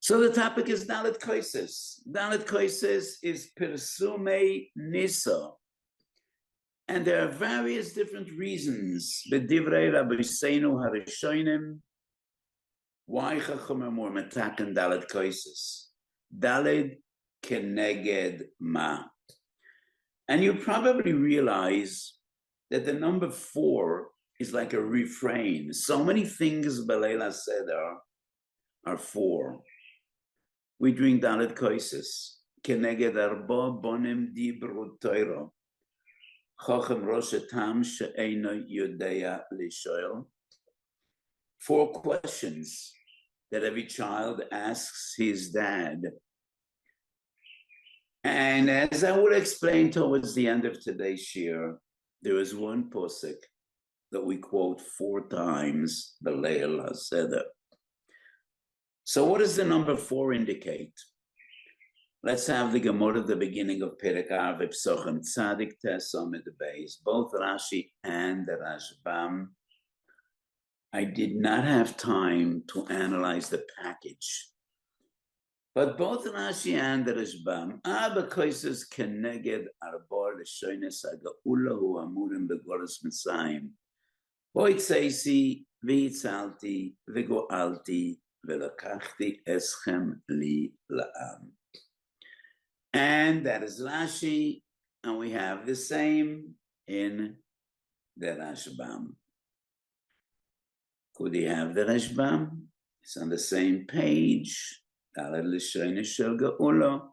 So the topic is Dalet Kosos. Dalet Kosos is Persume Nisa. And there are various different reasons. B'divrei Rabbeinu Harishonim, why Chachamim were metaken Dalet Kosos. Dalet keneged ma. And you probably realize that the number 4 is like a refrain. So many things B'leil Seder are 4. We drink Dalet Kosos. Keneged Arba bonim dibru Torah. Chacham Rosh Tam she'eino yodea lishoel. 4 questions that every child asks his dad. And as I will explain towards the end of today's shiur, there is one posuk that we quote 4 times, B'leil HaSeder. So what does the number 4 indicate? Let's have the Gemara at the beginning of Perek Av Psochem Tzadik Tes Amid Beis. Both Rashi and the Rashbam. I did not have time to analyze the package, but both Rashi and the Rashbam, Arba Kosos keneged Arba l'shoines haga'ula hu amurim begoros Mitzrayim. Voitzeisi v'itzalti v'go'alti v'lakachti eschem li la'am. And that is Rashi, and we have the same in the Rashbam. Could he have the Rashbam? It's on the same page. Daled l'shoines shel geula.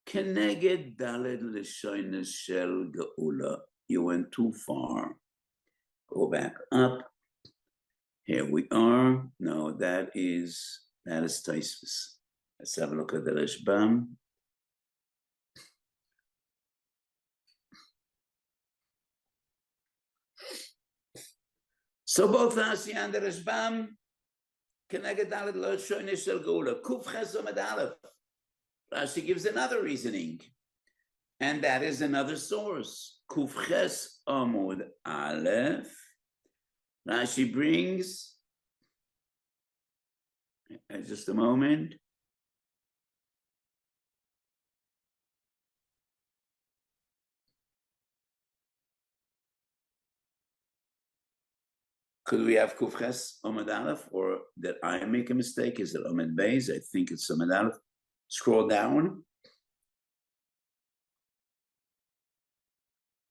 Keneged daled l'shoines shel geula. You went too far. Go back up. Here we are. No, that is Tosfos. Let's have a look at the Rashbam. So both Rashi and the Rashbam keneged daled l'shoines shel geula. Kuf ches amud aleph. Rashi gives another reasoning, and that is another source. Kuf ches amud aleph. Rashi brings, just a moment. Could we have Kuf Ches Amud Aleph, or did I make a mistake? Is it Amud Beis? I think it's Amud Aleph. Scroll down.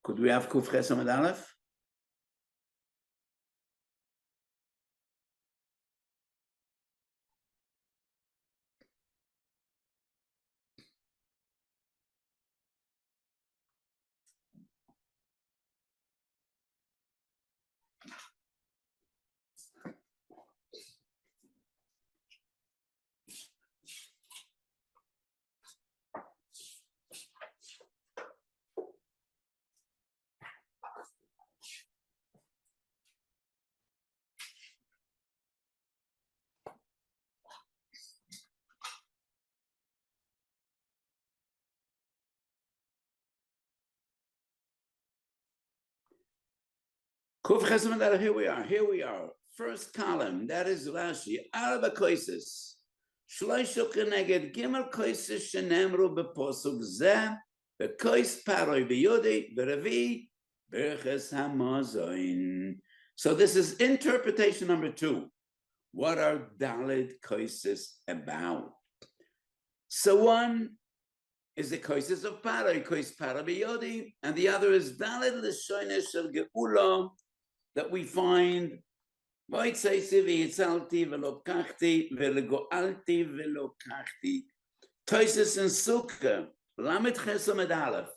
Could we have Kuf Ches Amud Aleph? Kuf Ches Amud Aleph, here we are. First column, that is Rashi. Arba Kosos. Shloisha keneged Gimel Kosos shenemru b'posuk zeh, b'kois paroi b'yodei, b'revi, b'reches hamazoin. So this is interpretation number 2. What are Dalet Kosos about? So one is the Kosos of paroi, kois paroi b'yodei, and the other is Dalet l'shoines shel geula, that we find Tosfos and Sukkah, Lamed Ches Amud Aleph,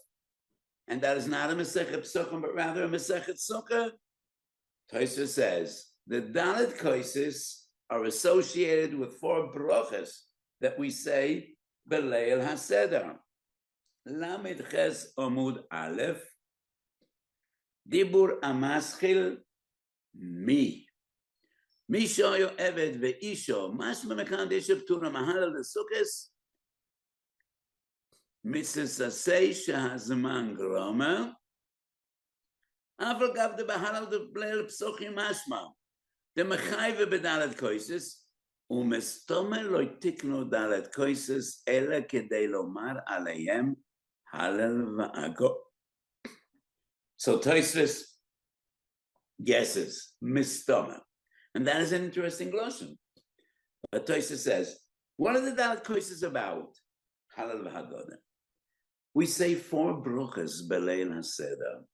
and that is not a Masechet Psachim, but rather a Masechet Sukkah. Tosfos says the Dalet Kosos are associated with 4 brachas that we say B'leil HaSeder. Lamed Ches Amud Aleph, Dibur Amaschil Mi. Mishayo Eved Ve'isho. Mashma Mekan Deshav Tura Mahalal Sukkos. Mitzvah Shehazman Groma. Aval Gav de Bahalal de B'leil Psochim Mashma. The Mechayve B'dalet Kosos. ומסתומא לא תקנו דלת קויסס, אלא כדי לומר עליהם הלל ואגו. So Tosfos guesses, mistoma. And that is an interesting glossary. But Tosfos says, what are the Dalet Kosos about? Halal v'Agudah. We say 4 bruchas b'leil HaSeder.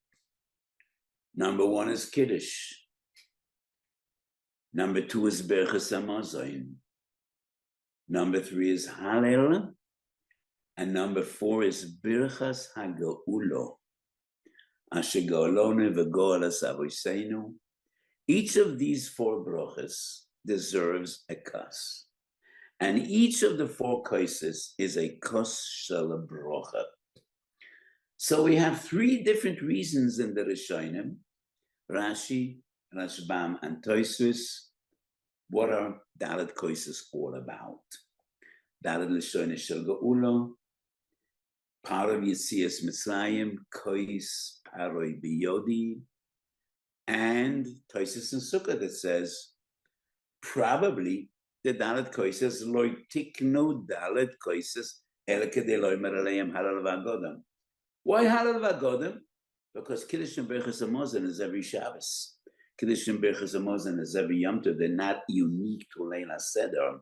Number 1 is Kiddush. Number 2 is Berchas HaMazon. Number 3 is Halel. And number 4 is Birchas HaGeulo. Asher Go'alonu v'Go'al Asavuseinu. Each of these 4 bruchas deserves a kas. And each of the 4 kosos is a kos shel bracha. So we have 3 different reasons in the Rishonim, Rashi, Rashbam, and Tosfos. What are Dalet Kosos all about? Dalet Lashon shel Geula, part of Yetzias Mitzrayim, Kois Paroi Biyodi, and Tosfos and Sukkah that says, probably the Dalet Kosos lo tiknu Dalet Kosos ela kedei loimer aleim halal v'agodah. Why halal v'agodah? Because Kiddush and Berchas HaMazon is every Shabbos. Kiddush and Berchas HaMazon is every Yom Tov. They're not unique to Leil HaSeder.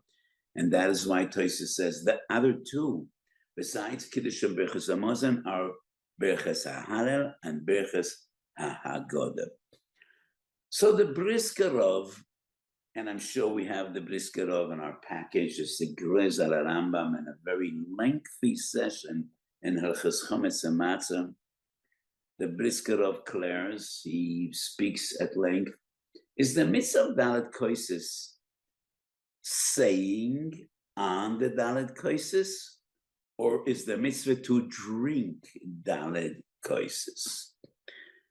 And that is why Tosfos says the other 2, besides Kiddush and Berchas HaMazon, are Berchas HaHalel and Berchas HaHagodah. So the Briskerov, and I'm sure we have the Briskerov in our package, is the Grez al Rambam, in a very lengthy session in Hilchos Chometz and Matzah. The Briskerov declares, he speaks at length, is the Mitzvah of Dalet Kosos saying on the Dalet Kosos, or is the Mitzvah to drink Dalet Kosos?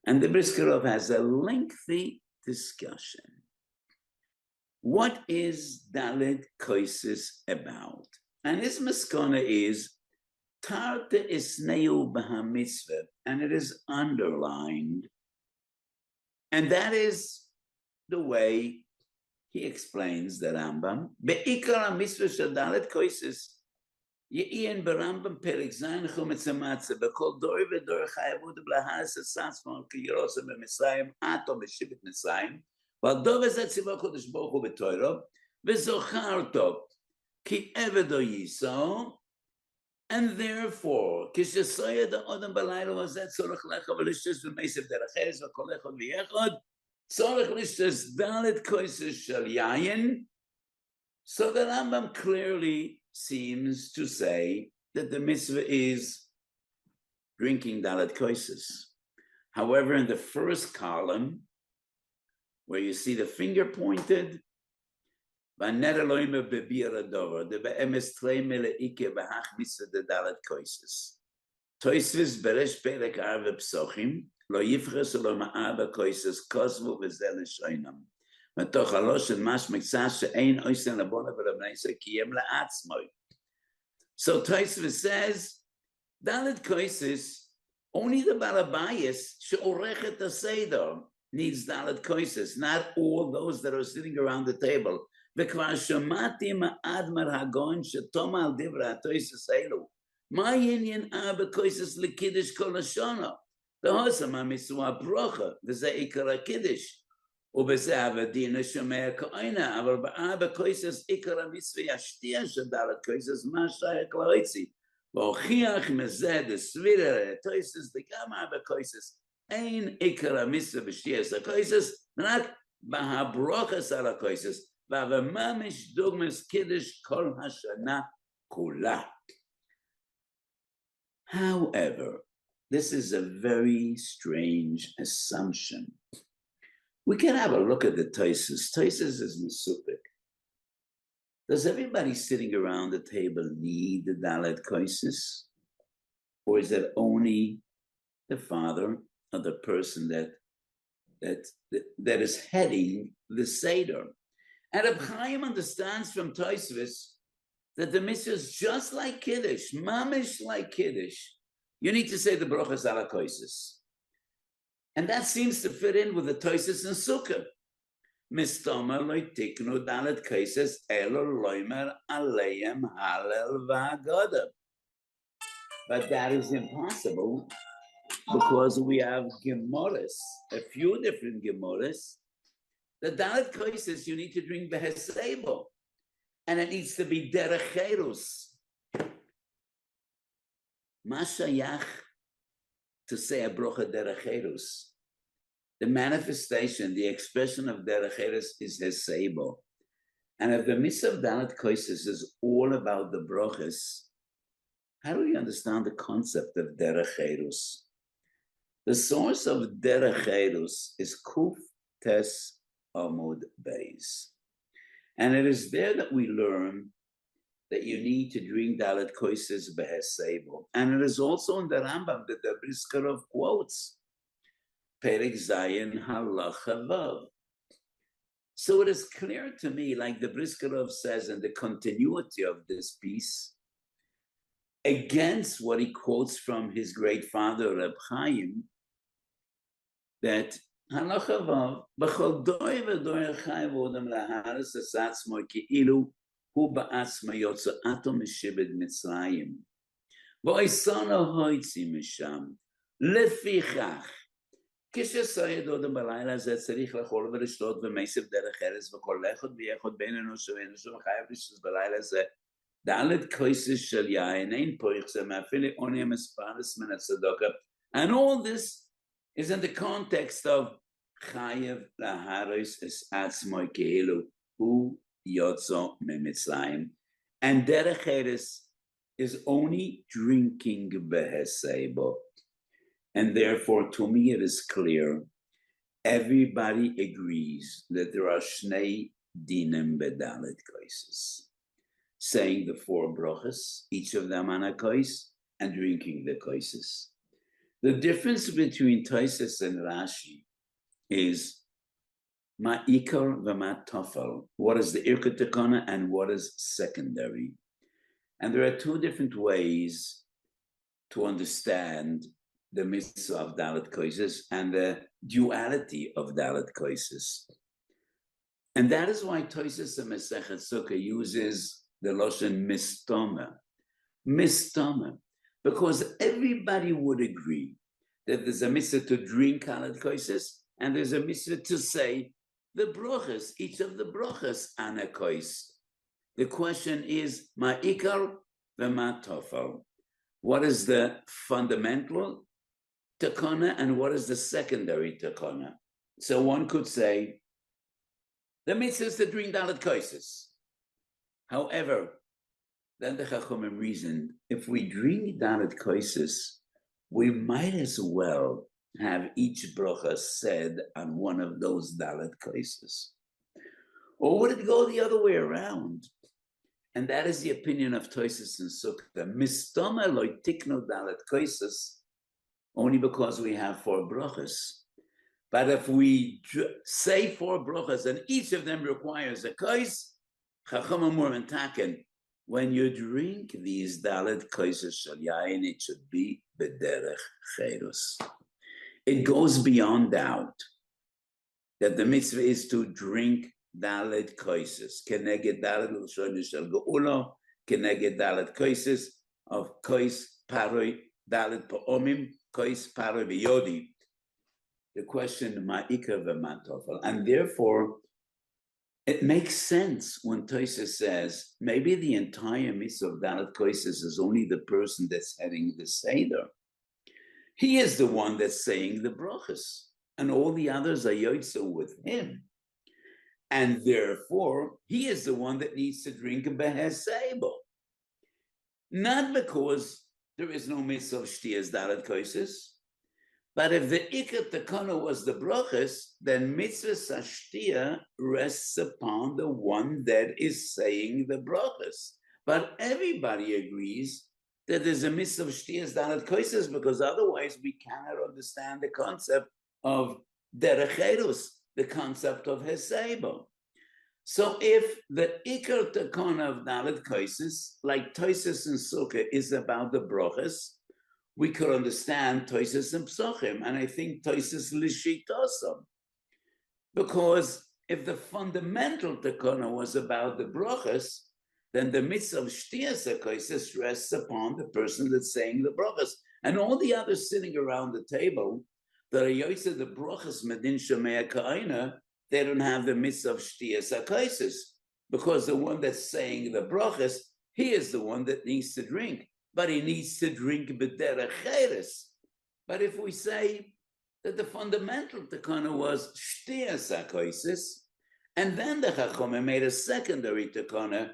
And the Briskerov has a lengthy discussion. What is Dalet Kosos about? And his maskana is Tarte isneu b'hamitzvah, and it is underlined. And that is the way he explains the Rambam. Be'ikar hamitzvah shel Dalet Kosos, ye'in berambam perek zayin chometz hamatzah, b'kol dor v'dor chayavut b'laharas esatzmon k'yirosa b'Mitzrayim, ato b'shivit Mitzrayim, v'al v'zeh tzivah chodesh baruch hu b'toiro, v'zocharto ki evedo yiso. And therefore, kishasoya the odam balaylo was that tzorach lecha v'lishtes v'meisev deracheres v'kolechot v'yechot tzorach lishtes Dalet Kosos shel yayin. So the Rambam clearly seems to say that the mitzvah is drinking Dalet Kosos. However, in the first column, where you see the finger pointed, the be'emes trei meleike b'hach mitzvah de Dalet Kosos. Tosfos beresh perek Arba psochim lo yifches lo ma'arba Kosos kosvu v'zeh l'shoinam. Matoch halosh and mash mektzah she'ein oisen labona v'rabneisa kiyem la'atzmoi. So Tosfos says, Dalet Kosos, only the balabayis she'orechet HaSeder needs Dalet Kosos, not all those that are sitting around the table. וכבר שמעתי מאדמר הגאון שתומא על דברי התוספות אלו. מה עניין ארבע קויסס לקידוש כל השנה? דהוסם המצווה ברכה, וזה עיקר הקידוש. ובזה עבדין שומע כהנה, אבל בארבע קויסס עיקר המצווה השתייה של דלת קויסס, מה שייך להוציא. והוכיח מזה דסבירה התוספות וגם ארבע קויסס. אין עיקר המצווה בשתייה של הקויסס, רק בהברוכס על הקויסס. והממש דוגמס קידוש כל השנה כולה. However, this is a very strange assumption. We can have a look at the Tosfos. Tosfos is Mesupik. Does everybody sitting around the table need the Dalet Kosos? Or is it only the father or the person that is heading the Seder? And Reb Chaim understands from Tosfos that the mitzvah is just like Kiddush, mamish like Kiddush. You need to say the brachas ala Kosos. And that seems to fit in with the Tosfos and Sukkah. Mistoma lo tiknu dalet kosos elo loimer aleim halel v'agodah. But that is impossible because we have Gemaras, a few different Gemaras. The dalet kosos you need to drink behesebo, and it needs to be derech cherus. Mashayach to say a brocha derech cherus. The manifestation, the expression of derech cherus is hesebo. And if the mitzvah of dalet kosos is all about the brochas, how do we understand the concept of derech cherus? The source of derech cherus is Kuf Tes Amud Beis. And it is there that we learn that you need to drink dalet kosos behesebo. And it is also in the Rambam that the Briskerov quotes, Perek Zayin Halacha Vav. So it is clear to me, like the Briskerov says in the continuity of this piece, against what he quotes from his great father, Reb Chaim, that Halacha Vav, B'chol doi v'doi chai v'odem laharis esatzmo ki'ilu hu ba'atzma yotzo'ato meshibed Mitzrayim. V'oisano hoitzi misham. Lefichach. כשסייד עוד בלילה הזה צריך לאכול ולשתות ומייסף דרך ארץ וכל לכות ויחוד בינינו שאיננו חייב לשתות בלילה הזה דלת כויסס של יין אין פויך זה מאפילי עוני המספרס מן הצדוקה. And all this is in the context of חייב להרוס את עצמו כאילו הוא יוצא ממצרים. And דרך ארץ is only drinking behesebo. And therefore, to me, it is clear, everybody agrees that there are shnei dinim bedalet kosos, saying the four brachas, each of them on a kos, and drinking the kosos. The difference between Tosos and Rashi is ma'ikar v'ma tofel. What is the irka tekana and what is secondary? And there are two different ways to understand the mitzvah of dalet kosos and the duality of dalet kosos. And that is why Tosos and Masechet Sukkah uses the lashon mistoma. Mistoma. Because everybody would agree that there's a mitzvah to drink dalet kosos and there's a mitzvah to say the brachas, each of the brachas on a kos. The question is, ma'ikar v'ma tofel. What is the fundamental takana and what is the secondary takana? So one could say, the mitzvah is to drink dalet kosos. However, then the Chachamim reason, if we drink dalet kosos, we might as well have each bracha said on one of those dalet kosos. Or would it go the other way around? And that is the opinion of Tosos and Sukkah. Mistoma lo tikno dalet kosos, only because we have four brachas. But if we say four brachas and each of them requires a kos, Chachamim more taken. When you drink these dalet kosos shel yain, it should be b'derech cherus. It goes beyond doubt that the mitzvah is to drink dalet kosos. Keneged dalet l'shon shel geula, keneged dalet kosos of kos paroi dalet pa'omim, kos paroi v'yodi. The question ma'ikar v'ma tofel, and therefore it makes sense when Tosos says maybe the entire mitzvah of dalet kosos is only the person that's heading the seder. He is the one that's saying the brachas, and all the others are yotze with him. And therefore, he is the one that needs to drink a behesebo. Not because there is no mitzvah of shtiyas dalet kosos, but if the ikar takana was the brachas, then mitzvah sashtia rests upon the one that is saying the brachas. But everybody agrees that there's a mitzvah of shtiyas dalet kosos, because otherwise we cannot understand the concept of derech cherus, the concept of hesebo. So if the ikar takana of dalet kosos, like Tosos and Sukkah, is about the brachas, we could understand Tosos and Psochim, and I think Tosos l'shitosam, because if the fundamental takana was about the brachas, then the mitzvah of shtiyas hakosos rests upon the person that's saying the brachas. And all the others sitting around the table, that are yoyse the brachas medin shemei ka'ina, they don't have the mitzvah of shtiyas hakosos, because the one that's saying the brachas, he is the one that needs to drink, but he needs to drink b'derech cheres. But if we say that the fundamental takana was shtiyas hakosos, and then the chachamim made a secondary takana,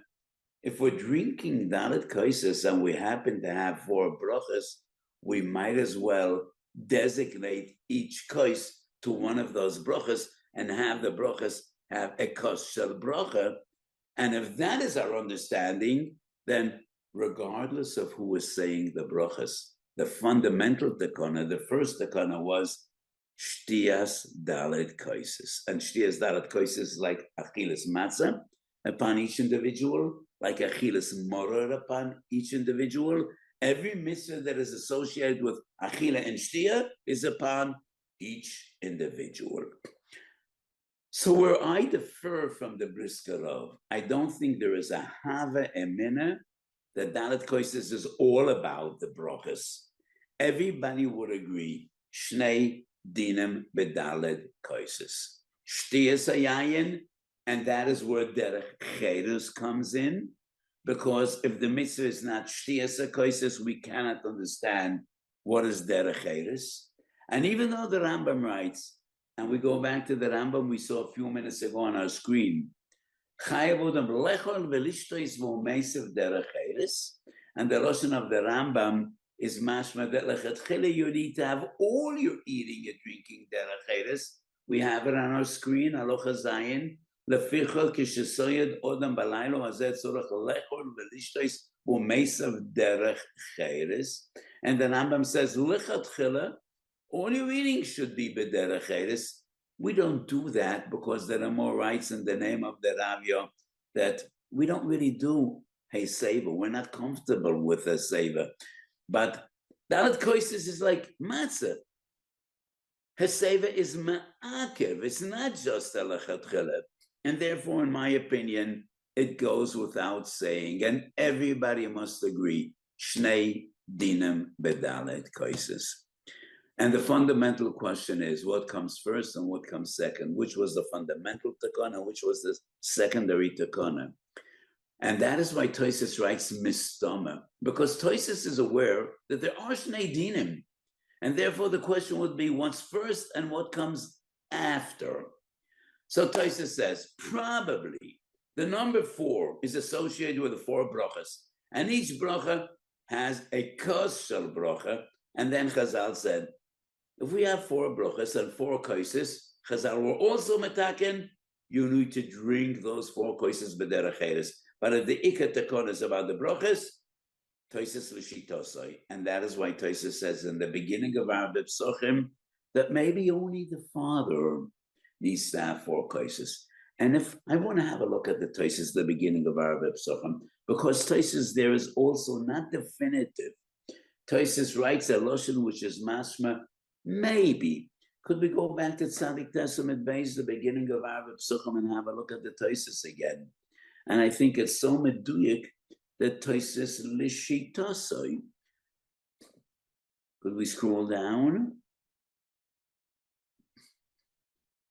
if we're drinking dalet kosos and we happen to have 4 brachas, we might as well designate each kos to one of those brachas and have the brachas have a kos shel bracha. And if that is our understanding, then regardless of who is saying the brachas, the fundamental takana, the first takana was shtiyas dalet kosos. And shtiyas dalet kosos is like achilas matzah upon each individual, like achilas moror upon each individual. Every mitzvah that is associated with achila and shtiyah is upon each individual. So where I differ from the Briskerov, I don't think there is a hava emina that dalet kosos is all about the brachas. Everybody would agree, shnei dinim bedalet kosos. Shtiyas hayayin, and that is where derech cheres comes in. Because if the mitzvah is not shtiyas hakosos, we cannot understand what is derech cheres. And even though the Rambam writes, and we go back to the Rambam we saw a few minutes ago on our screen, chayav odam lechol velishtois v'omeisev derech cheres, and the lashon of the Rambam is mashma that lechatchila you need to have all your eating and drinking derech cheres. We have it on our screen, halacha zayin. Lefichol kishesoyed odam balaylo hazeh tzorach lechol velishtois v'omeisev derech cheres. And the Rambam says lechatchila, all your eating should be b'derech cheres. We don't do that because there are more rights in the name of the Ravya that we don't really do Haseva. We're not comfortable with Haseva. But dalet kosos is like matzah. Haseva is ma'akev. It's not just a lechatchila. And therefore, in my opinion, it goes without saying, and everybody must agree, shnei dinim bedalet kosos. And the fundamental question is, what comes first and what comes second? Which was the fundamental takana, which was the secondary takana? And that is why Tosis writes mistama, because Tosis is aware that there are shnei dinim, and therefore the question would be what's first and what comes after. So Tosis says, probably the number 4 is associated with the 4 brachas, and each bracha has a kos shel bracha, and then Chazal said, if we have 4 brachas and 4 kosos, Chazal were also metaken, you need to drink those 4 kosos b'derech cheres. But if the ikar takon is about the brachas, Tosis l'shitosai, and that is why Tosis says in the beginning of Arba Psochim that maybe only the father needs to have 4 kosos. And if I want to have a look at the Tosis, the beginning of Arba Psochim, because Tosis there is also not definitive. Tosis writes a lashon which is mashma. Maybe. Could we go back to Tzadik Testament Beis, the beginning of Arba Psuchim, and have a look at the Tosis again? And I think it's so meduyik that Tosis l'shitosoi. Could we scroll down?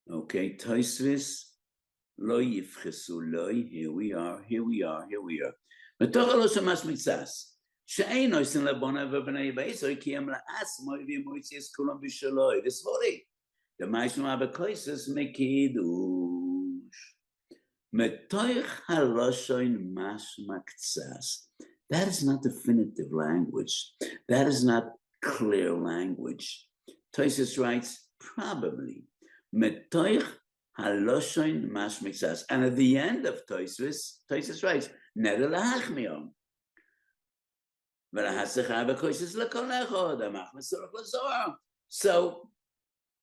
Okay, Tosis lo yifchesu loi. Here we are. Metoch halosh hamas mitzas. שאין עושים לבונה ובני בייסוי כי הם לעצמו הביאו מויציאס כולם בשלוי וסבורי. דמה ישמע בקויסס מקידוש. מתוך הלושון משמע קצס. That is not definitive language. That is not clear language. Tosis writes, probably. מתוך הלושון משמע קצס. And at the end of Tosis writes, נדר להחמיום. So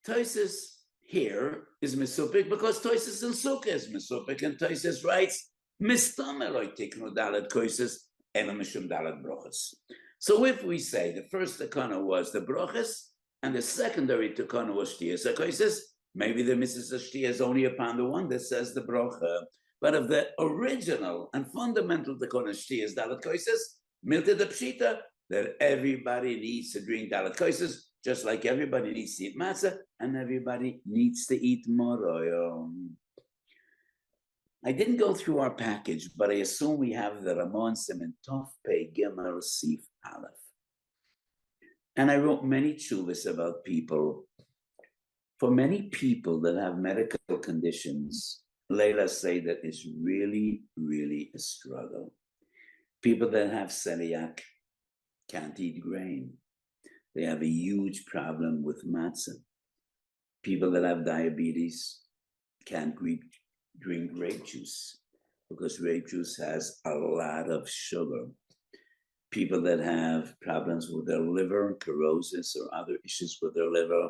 Tosis here is Mesupik because Tosis in Sukkah is Mesupik, and Tosis writes Mistameloi tiknu dalet kosos ela mishum dalet brochas. So if we say the first takana was the brochas and the secondary takana was shtiyas hakosos, Maybe the Mrs. Ashti is only upon the one that says the brocha. But of the original and fundamental Tikkun Ashti is Dalet Kosos, Milta the Pshita, that everybody needs to drink Dalet Kosos, just like everybody needs to eat matzah, and everybody needs to eat moroyo. I didn't go through our package, but I assume we have the Ramon Simen Tov Pei Gimel Sif Aleph. And I wrote many tshuvas about people. For many people that have medical conditions, Leila Seder is really, really a struggle. People that have celiac can't eat grain. They have a huge problem with matzah. People that have diabetes can't drink grape juice because grape juice has a lot of sugar. People that have problems with their liver, cirrhosis, or other issues with their liver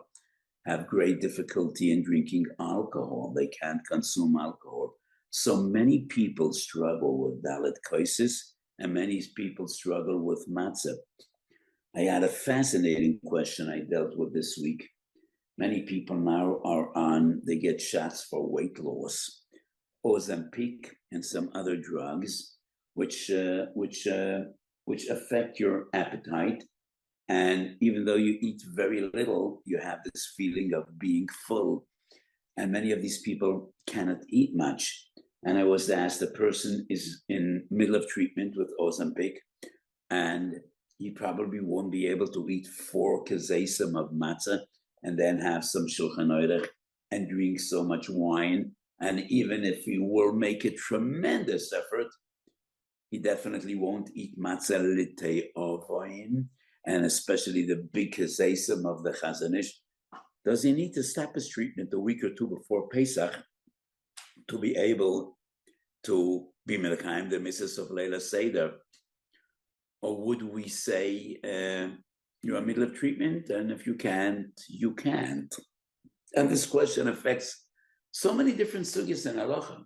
have great difficulty in drinking alcohol. They can't consume alcohol. So many people struggle with Dalet Kosos, and many people struggle with matzah. I had a fascinating question I dealt with this week. Many people now they get shots for weight loss, Ozempic and some other drugs, which affect your appetite. And even though you eat very little, you have this feeling of being full. And many of these people cannot eat much. And I was asked, the person is in middle of treatment with Ozempic, and he probably won't be able to eat 4 kazesim of matzah and then have some shulchan aruch and drink so much wine. And even if he will make a tremendous effort, he definitely won't eat matzah litei ovoin, and especially the big kazesim of the Chazon Ish. Does he need to stop his treatment a week or two before Pesach to be able to be melekayim the mitzvahs of Leila Seder? Or would we say you're in the middle of treatment, and if you can't, you can't? And this question affects so many different sugyas in halacha.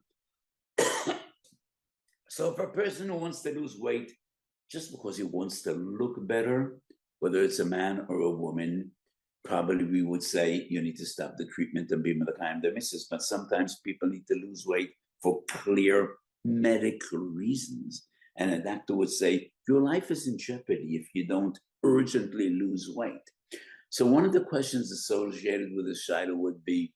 So for a person who wants to lose weight just because he wants to look better, whether it's a man or a woman, probably we would say you need to stop the treatment and be melekayim the mitzvahs. But sometimes people need to lose weight for clear medical reasons. And a doctor would say, your life is in jeopardy if you don't urgently lose weight. So one of the questions associated with the shaila would be,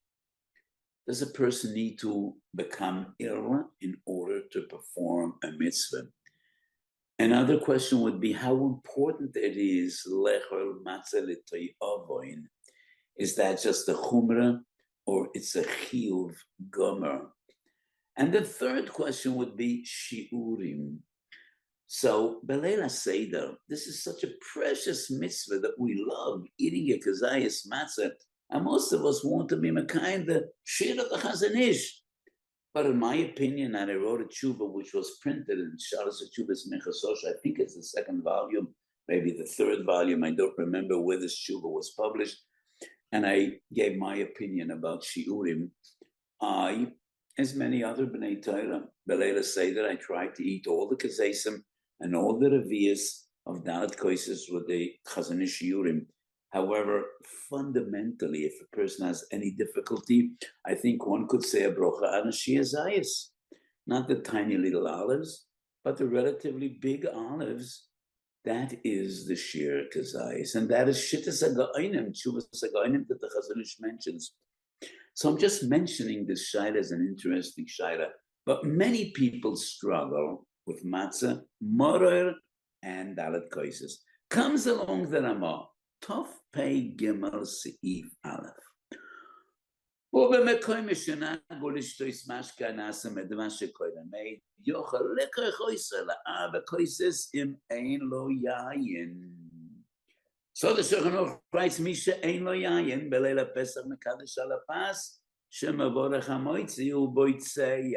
does a person need to become ill in order to perform a mitzvah? Another question would be how important it is, lechol matzah litei ovoin. Is that just a chumrah or it's a chiyuv gomer? And the third question would be shiurim. So, Beleila Seder, this is such a precious mitzvah that we love, eating a kazayas matzah, and most of us want to be mekayim the shir of the Chazon Ish. But in my opinion, and I wrote a tshuva which was printed in Shalos Tshuvas Mechasos, I think it's the second volume, maybe the third volume, I don't remember where this tshuva was published, and I gave my opinion about shiurim. I, as many other B'nai Torah, Beleila Seder, I tried to eat all the kazesim and all the revias of Dalet Kosos with the Chazon Ish shiurim. However, fundamentally, if a person has any difficulty, I think one could say a brocha on a shia zayis, not the tiny little olives, but the relatively big olives. That is the shir kazayis, and that is shittas haga'onim, tshuvas haga'onim that the Chazon Ish mentions. So I'm just mentioning this shaila as an interesting shaila, but many people struggle with matzah, moror, and Dalet Kosos. Comes along the Ramah. Tov Pei Gimel Seif Aleph. ובמקום משנהגו לשתות משקה נעשה מדבש שקודם מade, יוכל לקחו ישראל לארבע כוסות אם אין לו יין. So the Shulchan Aruch writes, מי שאין לו יין בליל הפסח מקדש על הפס, שמבורך המויצי ובויצי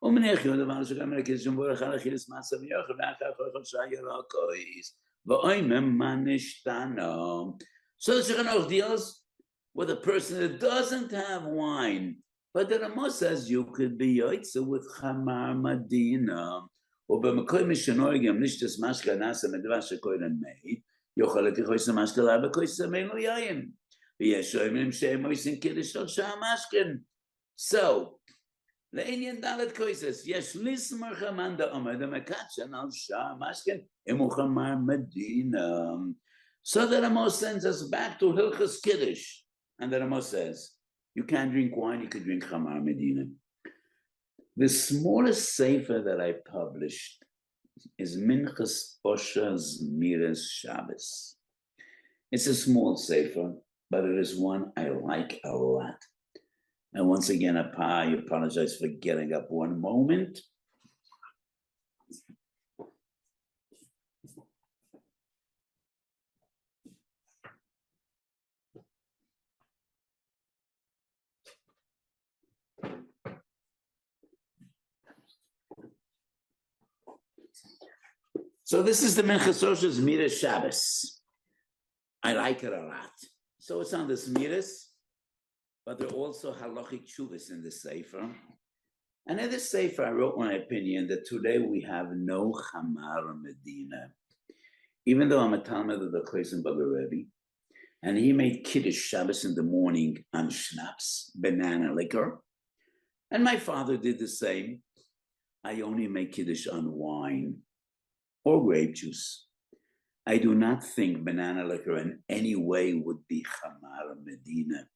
ומניח יום דבר שגם מלכס שמבורך על אכילס מעשה ויוכל ואחר כל שעה ירקויס. So the Shulchan Aruch deals with a person that doesn't have wine, but the Ramah says you could be yoitza with chamar madina. Or b'makom mishnogim nishtas mashka nasa medvash koyden made yochal etichoysa mashka laba koysa meinu yayin. So, לעניין ד' קויסס, יש ליסמר חמן דאמר דמקצ'ן על שער משכן, אם הוא חמר מדינה. So the Rama sends us back to Hilchas Kiddush. And the Rama says, you can't drink wine, you can drink Chamar Medina. The smallest sefer that I published is Minchas Osha's Miras Shabbos. It's a small sefer, but it is one I like a lot. And once again, I apologize for getting up one moment. So this is the Minchas Osha's Miras Shabbos. I like it a lot. So it's on this Miras, but there are also halachic tshuvas in the sefer. And in this sefer, I wrote my opinion that today we have no Chamar Medina. Even though I'm a Talmud of the Kosos Rebbe, and he made Kiddush Shabbos in the morning on schnapps, banana liquor. And my father did the same. I only make Kiddush on wine or grape juice. I do not think banana liquor in any way would be Chamar Medina.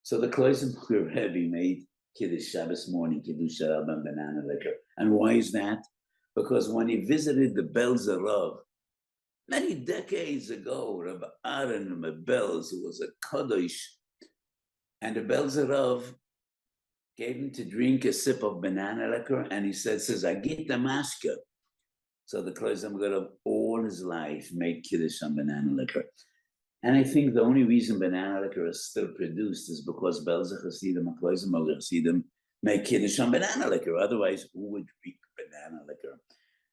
So the Kosos Rebbe made Kiddush Shabbos morning, Kiddush Arba and banana liquor. And why is that? Because when he visited the Belz Rav, many decades ago, Rabbi Aaron Belz, who was a Kadosh, and the Belz Rav gave him to drink a sip of banana liquor, and he says, Agita Mashka. So the Kosos Rebbe all his life made Kiddush on banana liquor. And I think the only reason banana liquor is still produced is because Belzer Hasidim and Kosos Hasidim make Kiddush on banana liquor. Otherwise, who would drink banana liquor?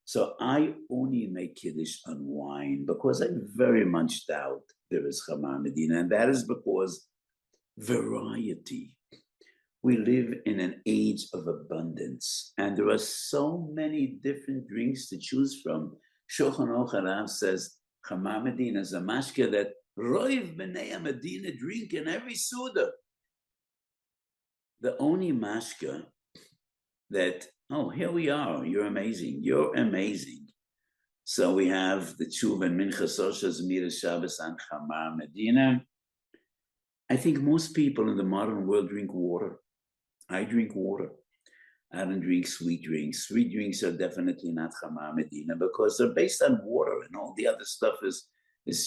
So I only make Kiddush on wine because I very much doubt there is Chamar Medina. And that is because variety. We live in an age of abundance. And there are so many different drinks to choose from. Shulchan Aruch Harav says, Chamar Medina is a mashke that Roiv B'nei Medina drink in every Suda. The only mashke that, oh, here we are, you're amazing, you're amazing. So we have the Tshuva and Minchas Osha's Miras Shabbos and Chamar Medina. I think most people in the modern world drink water. I drink water. I don't drink sweet drinks. Sweet drinks are definitely not Chamar Medina because they're based on water, and all the other stuff is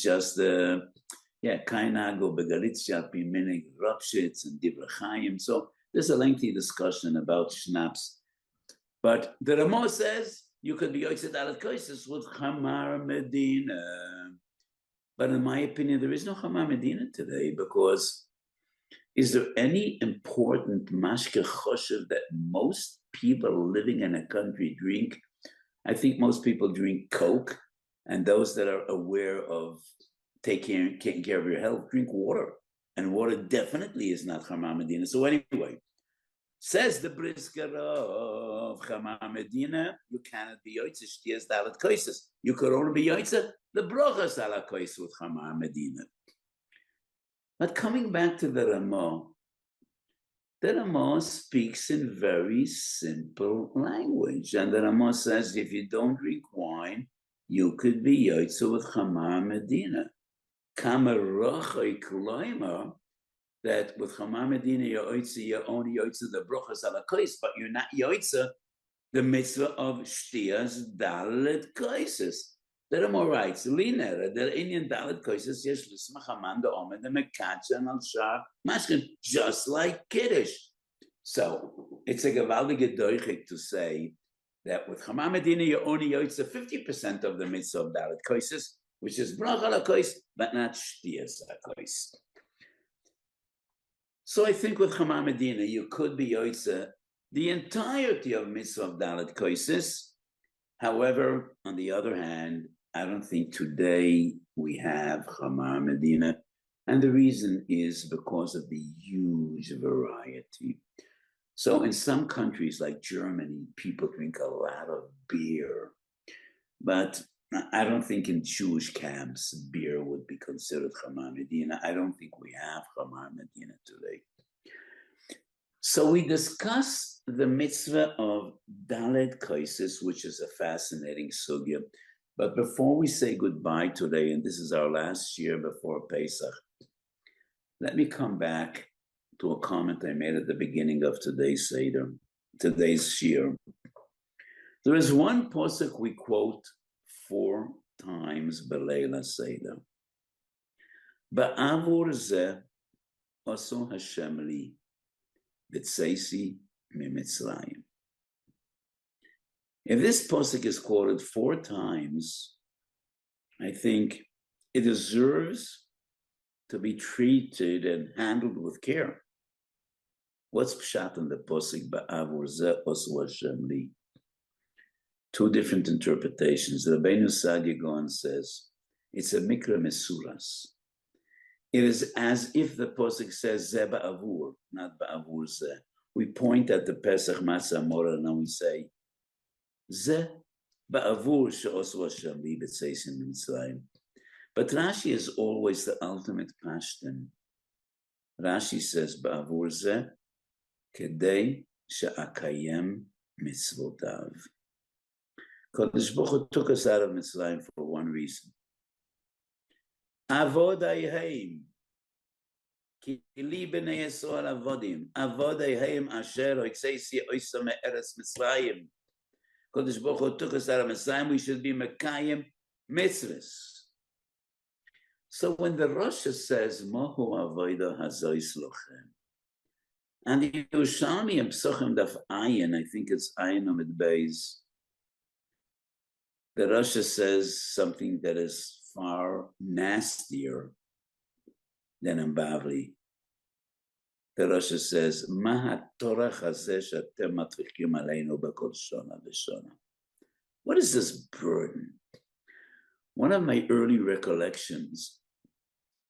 just Kainago, Begalitzia, Piminig, Rapshitz, and Divrachayim. So there's a lengthy discussion about schnapps. But the Rama says you could be Yotzei Dalet Kosos with Chamar Medina. But in my opinion, there is no Chamar Medina today because is there any important mashke choshev that most people living in a country drink? I think most people drink Coke, and those that are aware of taking care of your health drink water. And water definitely is not Chamar Medina. So anyway, says the Brisker of Chamar Medina, you cannot be Yotzei Shtias Dalet Kosos. You could only be Yotzei the Brochas Ala Kosos with Chamar Medina. But coming back to the Rama speaks in very simple language. And the Rama says, if you don't drink wine, you could be Yotzei with Chamar Medina. Kamarachai Kloimer, that with Chamar Medina, you're only Yotzei the Brochas Ala Kosos, but you're not Yotzei the mitzvah of Shtias Dalet Kosos. The Rama writes, Liner, the Inyan Dalet Kosos, Yesh Lismach Amanda Omed, the Mekatcha and Al Shar Mashkin, just like Kiddush. So it's a gewaldige doichik to say that with Chamar Medina, you only Yotzei 50% of the mitzvah of Dalet Kosos, which is Bracha Ala Kosos, but not Shtias Ala Kosos. So I think with Chamar Medina, you could be Yotzei the entirety of mitzvah of Dalet Kosos. However, on the other hand, I don't think today we have Chamar Medina. And the reason is because of the huge variety. So in some countries like Germany, people drink a lot of beer. But I don't think in Jewish camps, beer would be be considered Chamar Medina. I don't think we have Chamar Medina today. So we discuss the mitzvah of Dalet Kosos, which is a fascinating sugya. But before we say goodbye today, and this is our last year before Pesach, let me come back to a comment I made at the beginning of today's Seder, today's Shiur. There is one posuk we quote 4 times B'Leila Seder. Ba'avur zeh oso Hashem li b'tzeisi miMitzrayim. If this posuk is quoted 4 times, I think it deserves to be treated and handled with care. What's pshat in the posuk ba'avur zeh oso Hashem li? 2 different interpretations. The Rabbeinu Sadia Gaon says it's a mikra mesuras. It is as if the posuk says zeh ba'avur, not ba'avur zeh. We point at the Pesach Matzah Morah and we say zeh ba'avur she'osu Hashem li b'tzeisim mitzrayim. But Rashi is always the ultimate pashtan. Rashi says ba'avur zeh kedei she'akayem mitzvotav. Kodesh Baruch Hu took us out of Mitzrayim for one reason. Avodayheim, ki li b'nei Yisrael avodim, avodayheim asher hoikseisi oisa me'eretz Mitzrayim. Kodesh Baruch Hu took us out of Mitzrayim, we should be mekayim mitzvahs. So when the Rosh says, Mohu avodah hazois lochem, and the Yerushalmi and Psochim daf ayin, I think it's ayin amid beis, the Rosh says something that is far nastier than in Bavli. The Rosh says, "Ma haTorah hazeh she'atem matrichim aleinu b'kol shona v'shona." What is this burden? One of my early recollections,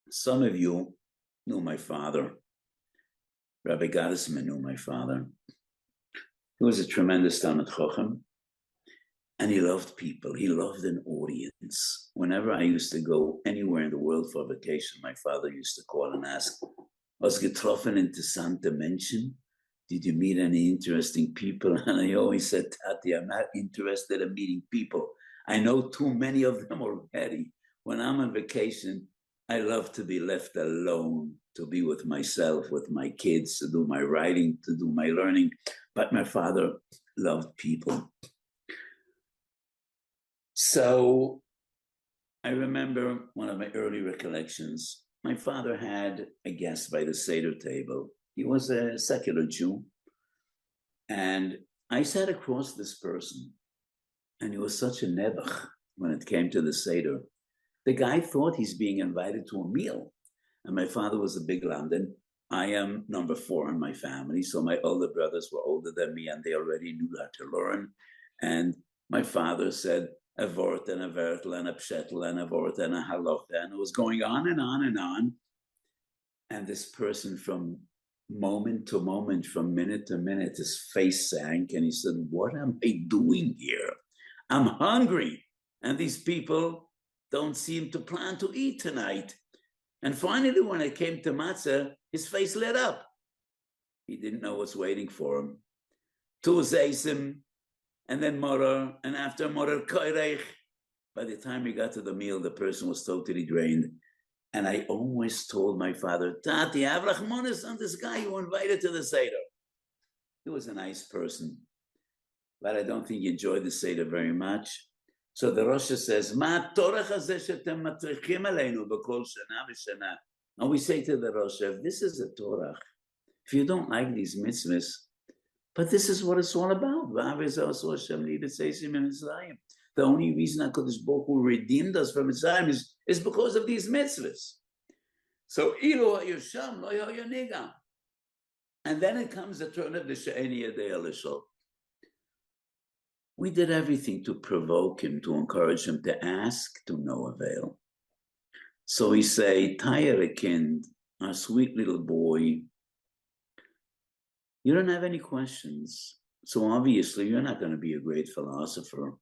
some of you knew my father. Rabbi Gottesman knew my father. He was a tremendous Talmid Chacham. And he loved people. He loved an audience. Whenever I used to go anywhere in the world for vacation, my father used to call and ask, "Was getroffen interessante Menschen? Did you meet any interesting people?" And I always said, "Tati, I'm not interested in meeting people. I know too many of them already. When I'm on vacation, I love to be left alone, to be with myself, with my kids, to do my writing, to do my learning." But my father loved people. So I remember one of my early recollections. My father had a guest by the Seder table. He was a secular Jew. And I sat across this person. And he was such a nebuch when it came to the Seder. The guy thought he's being invited to a meal. And my father was a big London. I am number 4 in my family. So my older brothers were older than me and they already knew how to learn. And my father said, a vort and a vertel and a pshetel and a vort and a halacha, and it was going on and on and on. And this person, from moment to moment, from minute to minute, his face sank and he said, "What am I doing here? I'm hungry. And these people don't seem to plan to eat tonight." And finally, when it came to matzah, his face lit up. He didn't know what's waiting for him. 2 zeisim, and then morer, and after morer, koirech. By the time we got to the meal, the person was totally drained. And I always told my father, "Tati, have rachmanis on this guy you invited to the Seder." He was a nice person, but I don't think he enjoyed the Seder very much. So the Rosh says, "Ma Torah hazeh she'atem matrichim aleinu b'kol shana v'shana." And we say to the Rosh, if this is a Torah, if you don't like these mitzvahs, but this is what it's all about. The only reason HaKadosh Baruch Hu redeemed us from Mitzrayim is because of these mitzvahs. So, and then it comes the turn of the She'eni Yadei Elishol. We did everything to provoke him, to encourage him, to ask, to no avail. So we say, Tyre kind, our sweet little boy, you don't have any questions. So obviously you're not going to be a great philosopher.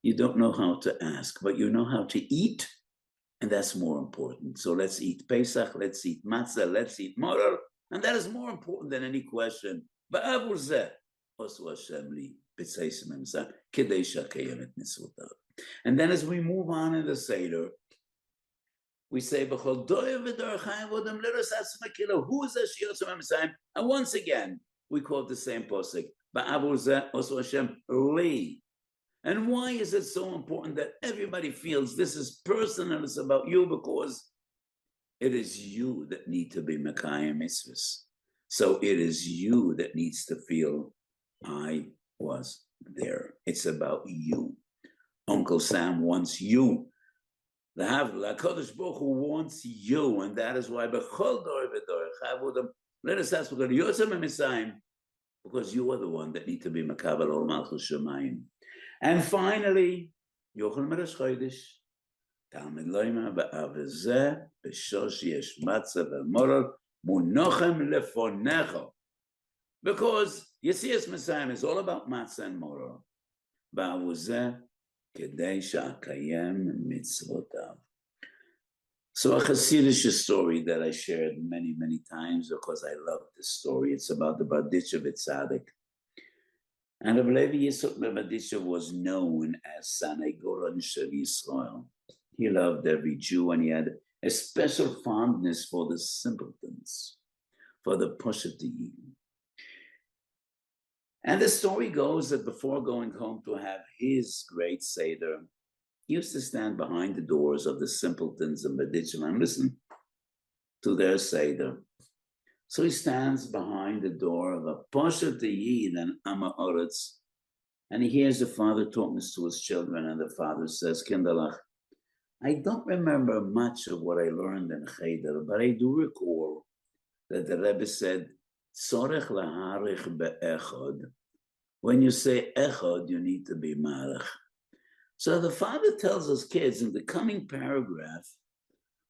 You don't know how to ask, but you know how to eat And that's more important. So let's eat Pesach, let's eat matzah, let's eat moror, and that is more important than any question. And then as we move on in the Seder, we say, who is that? And once again, we quote the same posik. And why is it so important that everybody feels this is personal, it's about you? Because it is you that need to be Mekayim mitzvahs. So it is you that needs to feel, I was there. It's about you. Uncle Sam wants you. The HaKadosh Baruch Hu wants you, and that is why let us ask because you are the one that need to be Makabel Ol Malchus Shemayim. And finally, Yochel Meresh Chodesh, Talmid Loima Ba'avzeh B'shosh Yesh Matzah V'Moror Munochem Lefonecho. Because Yesias Messiah is all about Matzah and Moror. Ba'avzeh Kedei Sha'akayem Mitzvotav. So a Hasidic story that I shared many, many times because I love this story. It's about the Berditcher Tzaddik. And Rabbi Levi Yitzchak Berditcher was known as Sanegoron Shel Yisrael. He loved every Jew, and he had a special fondness for the simpletons, for the Poshetiyim. And the story goes that before going home to have his great Seder, he used to stand behind the doors of the simpletons and Berditcher and listen to their Seder. So he stands behind the door of a Poshet Yid and Amma Oretz, and he hears the father talking to his children, and the father says, Kinderlach, I don't remember much of what I learned in Cheder, but I do recall that the Rebbe said, Tzorech laharich be'echod. When you say echod, you need to be marich. So the father tells his kids in the coming paragraph,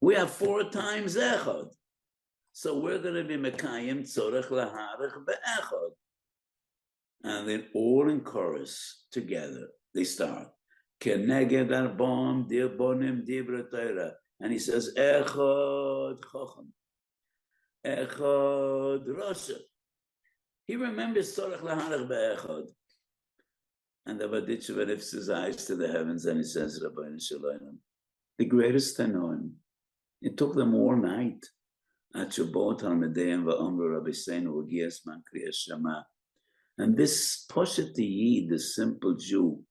we have 4 times echod. So we're going to be Mekayim Tzorech Laharich Be'echod. And then all in chorus together, they start. Keneged Arbam Dirbonim Dibra Torah. And he says, Echod Chochem. Echod Rosh. He remembers Tzorech Laharich Be'echod. And the Berditcher lifts his eyes to the heavens and he says, Rabbeinu Shalom, the greatest Tanoim. It took them all night. And this Poshet Yid, the simple Jew,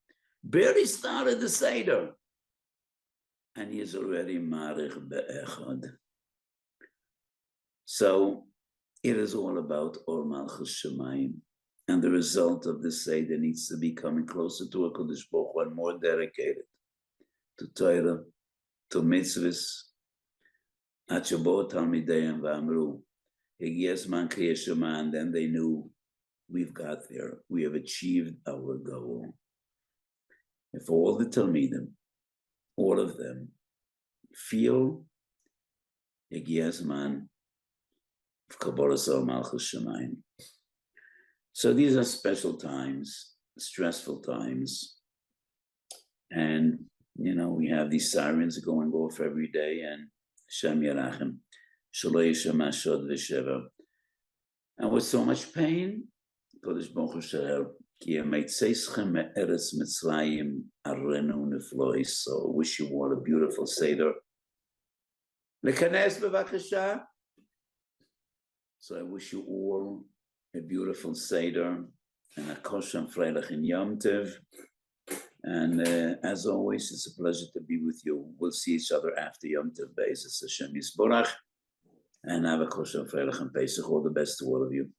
barely started the Seder, and he is already Marich Be'echad. So it is all about Or Malchus Shemayim, and the result of the Seder needs to be coming closer to a Kodesh Baruch Hu and more dedicated to Torah, to mitzvahs. And then they knew we've got there. We have achieved our goal. If all the Talmidim, all of them, feel so these are special times, stressful times. And, we have these sirens going off every day, and Shem Yerachem, Shaloi Shema Shod V'Sheva. And with so much pain, Kodesh Baruch Hu shall ki yameitzeichem me'eretz Mitzrayim arenu nefloi. So wish you all a beautiful Seder. Lekanes bevakasha. So I wish you all a beautiful Seder and a kosher and freilich in Yom Tov. And as always, it's a pleasure to be with you. We'll see each other after Yom Tov Be'ezus Hashem Yisborach. And have a kosher and freilich and Pesach. All the best to all of you.